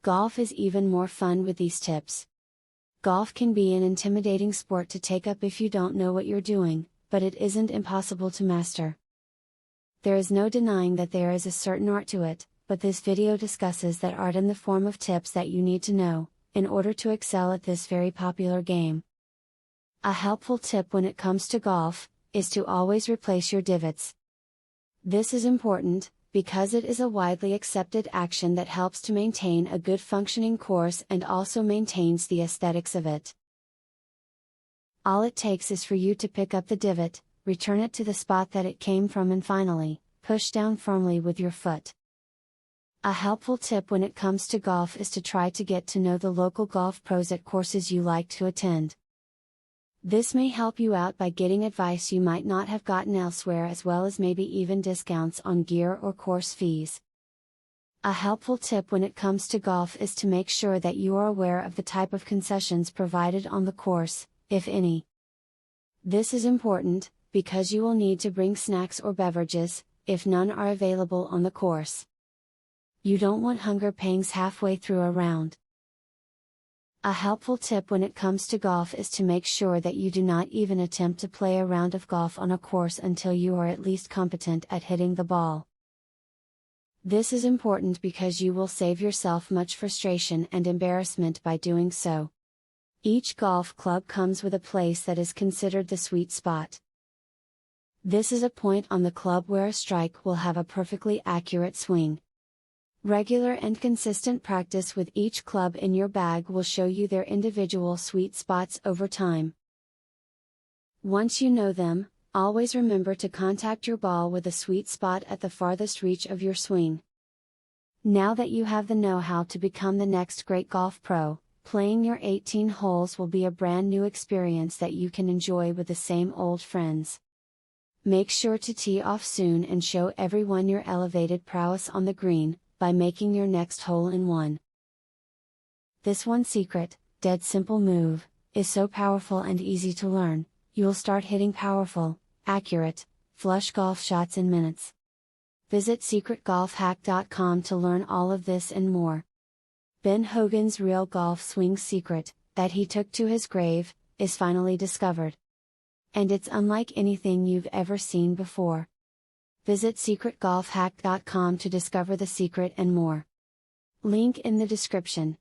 Golf is even more fun with these tips. Golf can be an intimidating sport to take up if you don't know what you're doing, but it isn't impossible to master. There is no denying that there is a certain art to it, but this video discusses that art in the form of tips that you need to know, in order to excel at this very popular game. A helpful tip when it comes to golf, is to always replace your divots. This is important, because it is a widely accepted action that helps to maintain a good functioning course and also maintains the aesthetics of it. All it takes is for you to pick up the divot, return it to the spot that it came from and finally, push down firmly with your foot. A helpful tip when it comes to golf is to try to get to know the local golf pros at courses you like to attend. This may help you out by getting advice you might not have gotten elsewhere, as well as maybe even discounts on gear or course fees. A helpful tip when it comes to golf is to make sure that you are aware of the type of concessions provided on the course, if any. This is important, because you will need to bring snacks or beverages, if none are available on the course. You don't want hunger pangs halfway through a round. A helpful tip when it comes to golf is to make sure that you do not even attempt to play a round of golf on a course until you are at least competent at hitting the ball. This is important because you will save yourself much frustration and embarrassment by doing so. Each golf club comes with a place that is considered the sweet spot. This is a point on the club where a strike will have a perfectly accurate swing. Regular and consistent practice with each club in your bag will show you their individual sweet spots over time. Once you know them, always remember to contact your ball with a sweet spot at the farthest reach of your swing. Now that you have the know-how to become the next great golf pro, playing your 18 holes will be a brand new experience that you can enjoy with the same old friends. Make sure to tee off soon and show everyone your elevated prowess on the green, by making your next hole-in-one. This one secret, dead simple move, is so powerful and easy to learn, you'll start hitting powerful, accurate, flush golf shots in minutes. Visit secretgolfhack.com to learn all of this and more. Ben Hogan's real golf swing secret, that he took to his grave, is finally discovered. And it's unlike anything you've ever seen before. Visit secretgolfhack.com to discover the secret and more. Link in the description.